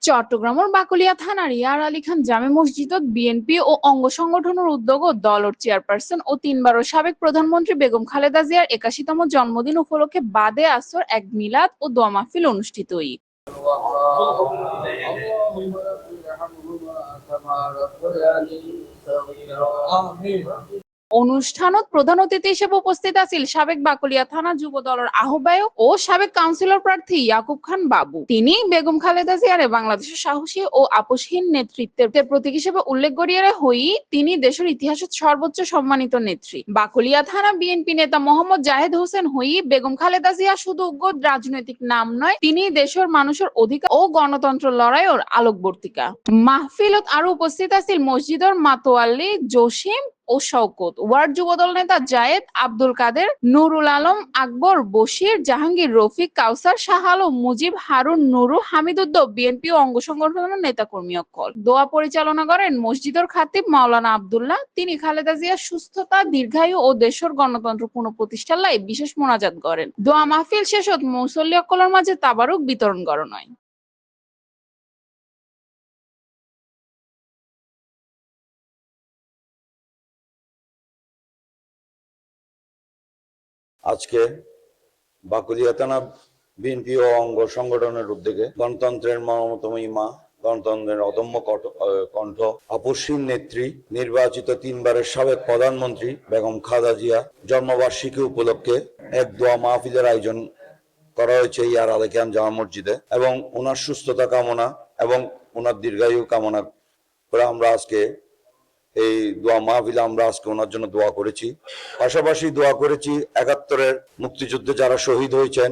চট্টগ্রামের বাকলিয়া থানার ইয়ার আলী খান জামে মসজিদত বিএনপি ও অঙ্গ সংগঠনের উদ্যোগত দলর চেয়ারপারসন ও তিনবারের সাবেক প্রধানমন্ত্রী বেগম খালেদা জিয়ার ৮১তম জন্মদিন উপলক্ষে বাদে আসর এক মিলাদ ও দোয়া মাহফিল অনুষ্ঠিত হই। অনুষ্ঠানত প্রধান অতিথি হিসেবে উপস্থিত আছেন সাবেক বাকলিয়া থানা যুব দলের আহ্বায়ক ও সাবেক কাউন্সিলর প্রার্থী ইয়াকুব খান বাবু। তিনি বেগম খালেদা জিয়ারে বাংলাদেশের সাহসী ও আপোষহীন নেতৃত্বের প্রতীক হিসেবে উল্লেখ করিয়া হই তিনি দেশের ইতিহাসের সর্বোচ্চ সম্মানিত নেত্রী। বাকলিয়া থানা বিএনপি নেতা মোহাম্মদ জাহেদ হোসেন হই বেগম খালেদা জিয়া শুধু রাজনৈতিক নাম নয়, তিনি দেশের মানুষের অধিকার ও গণতন্ত্র লড়াইয়ের আলোকবর্তিকা। মাহফিলত আরো উপস্থিত আছেন মসজিদের মাতোয়াল্লি জসিম ও শওকত, ওয়ার্ড যুবদল নেতা জায়েদ, আব্দুল কাদের, নুরুল আলম, আকবর, বশির, জাহাঙ্গীর, রফিক, কাউসার, শাহ আলম, মুজিব, হারুন, নুরু, হামিদুদ্দো, বিএনপি ও অঙ্গ সংগঠনের নেতাকর্মী অকল। দোয়া পরিচালনা করেন মসজিদের খাতিব মাওলানা আব্দুল্লাহ। তিনি খালেদা জিয়ার সুস্থতা, দীর্ঘায়ু ও দেশের গণতন্ত্র পুনঃপ্রতিষ্ঠার লাই বিশেষ মোনাজাত করেন। দোয়া মাহফিল শেষত মুসল্লি অকলের মাঝে তাবারুক বিতরণ করেন হয়। আজকে বাকলিয়া থানা বিএনপি ও অঙ্গ সংগঠনের উদ্যোগে গণতন্ত্রের মমতাময়ী মা, গণতন্ত্রের অদম্য কণ্ঠ, আপসহীন নেত্রী, নির্বাচিত তিনবারের সাবেক প্রধানমন্ত্রী বেগম খালেদা জিয়া জন্মবার্ষিকী উপলক্ষে এক দোয়া মাহফিলের আয়োজন করা হয়েছে ইয়ার আলী খান জামে মসজিদে, এবং ওনার সুস্থতা কামনা এবং ওনার দীর্ঘায়ু কামনা করে আমরা আজকে এই দোয়া মাহফিলে আমরা আজকে ওনার জন্য দোয়া করেছি। পাশাপাশি দোয়া করেছি ৭১-এর মুক্তিযুদ্ধে যারা শহীদ হয়েছেন,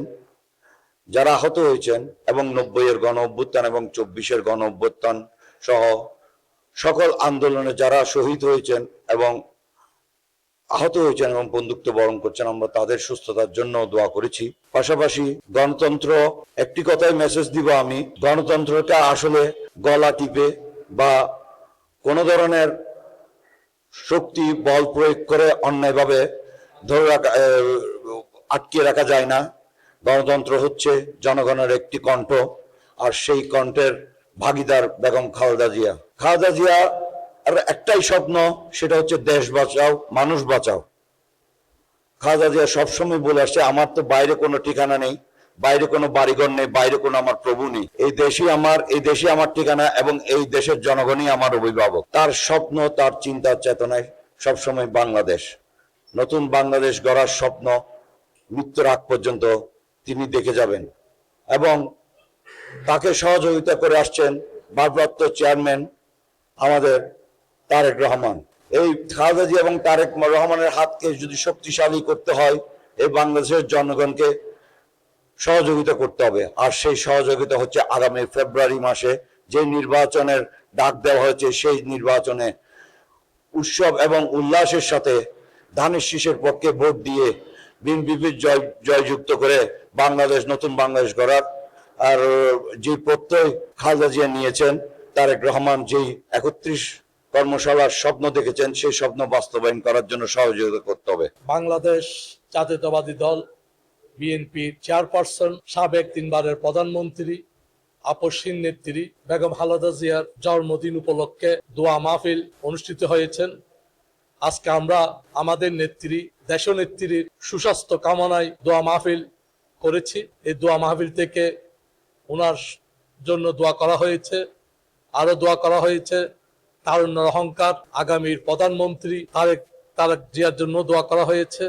যারা আহত হয়েছেন, এবং ৯০-এর গণ অভ্যুত্থান এবং ২৪-এর গণ অভ্যুত্থান সহ সকল আন্দোলনে যারা শহীদ হয়েছেন এবং আহত হয়েছেন এবং বন্ধুত্ব বরণ করছেন, আমরা তাদের সুস্থতার জন্য দোয়া করেছি। পাশাপাশি গণতন্ত্র, একটি কথাই মেসেজ দিব আমি, গণতন্ত্রটা আসলে গলা টিপে বা কোনো ধরনের শক্তি বল প্রয়োগ করে অন্যায়ভাবে ধরে রাখা, আটকে রাখা যায় না। গণতন্ত্র হচ্ছে জনগণের একটি কণ্ঠ, আর সেই কণ্ঠের ভাগিদার বেগম খালেদা জিয়া। খালেদা জিয়া আর একটাই স্বপ্ন, সেটা হচ্ছে দেশ বাঁচাও, মানুষ বাঁচাও। খালেদা জিয়া সবসময় বলে আসছে, আমার তো বাইরে কোনো ঠিকানা নেই, বাইরে কোনো বাড়িঘর নেই, বাইরে কোনো আমার প্রভু নেই, এই দেশই আমার ঠিকানা এবং এই দেশের জনগণই আমার অভিভাবক। তার স্বপ্ন, তার চিন্তা চেতনায় সবসময় বাংলাদেশ, নতুন বাংলাদেশ গড়ার স্বপ্ন মৃত্যুর আগ পর্যন্ত তিনি দেখে যাবেন, এবং তাকে সহযোগিতা করে আসছেন ভারপ্রাপ্ত চেয়ারম্যান আমাদের তারেক রহমান। এই খালেদা জিয়া এবং তারেক রহমানের হাতকে যদি শক্তিশালী করতে হয়, এই বাংলাদেশের জনগণকে সহযোগিতা করতে হবে। আর সেই সহযোগিতা হচ্ছে আগামী ফেব্রুয়ারি মাসে যে নির্বাচনের ডাক দেওয়া হয়েছে, সেই নির্বাচনে উৎসব এবং উল্লাসের সাথে ধানের শীষের পক্ষে ভোট দিয়ে বিএনপির জয়যুক্ত করে বাংলাদেশ, নতুন বাংলাদেশ গড়ার আর যে প্রত্যয় খালেদা জিয়া নিয়েছেন, তারেক রহমান যেই ৩১ কর্মশালার স্বপ্ন দেখেছেন, সেই স্বপ্ন বাস্তবায়ন করার জন্য সহযোগিতা করতে হবে। বাংলাদেশ জাতীয়তাবাদী দল বিএনপির চেয়ারপারসন, সাবেক তিনবারের প্রধানমন্ত্রী, আপসহীন নেত্রী বেগম খালেদা জিয়ার জন্মদিন উপলক্ষে দোয়া মাহফিল অনুষ্ঠিত হয়েছেন। আজকে আমরা আমাদের নেত্রী, দেশনেত্রীর সুস্বাস্থ্য কামনায় দোয়া মাহফিল করেছি। এই দোয়া মাহফিল থেকে ওনার জন্য দোয়া করা হয়েছে, আরো দোয়া করা হয়েছে তারুণ্যের অহংকার আগামীর প্রধানমন্ত্রী তারেক জিয়ার জন্য দোয়া করা হয়েছে।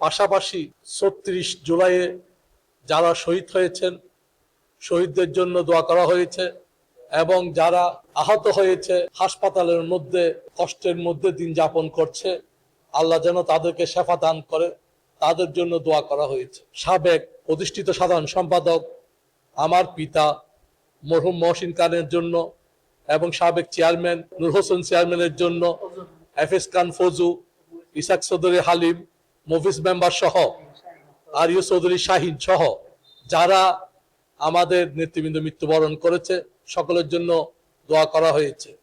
পাশাপাশি ৩৬ জুলাইয়ে যারা শহীদ হয়েছেন, শহীদদের জন্য দোয়া করা হয়েছে, এবং যারা আহত হয়েছে, হাসপাতালের মধ্যে কষ্টের মধ্যে দিন যাপন করছে, আল্লাহ যেন তাদেরকে শেফা দান করে, তাদের জন্য দোয়া করা হয়েছে। সাবেক প্রতিষ্ঠিত সাধারণ সম্পাদক আমার পিতা মরহুম মহসিন খানের জন্য, এবং সাবেক চেয়ারম্যান নূর হোসেন চেয়ারম্যানের জন্য, এফএস খান ফজু, ইসাক চৌধুরী হালিম, মফিজ মেম্বার সহ, আরিয় চৌধুরী শাহিন সহ যারা আমাদের নেতৃবৃন্দ মৃত্যুবরণ করেছে, সকলের জন্য দোয়া করা হয়েছে।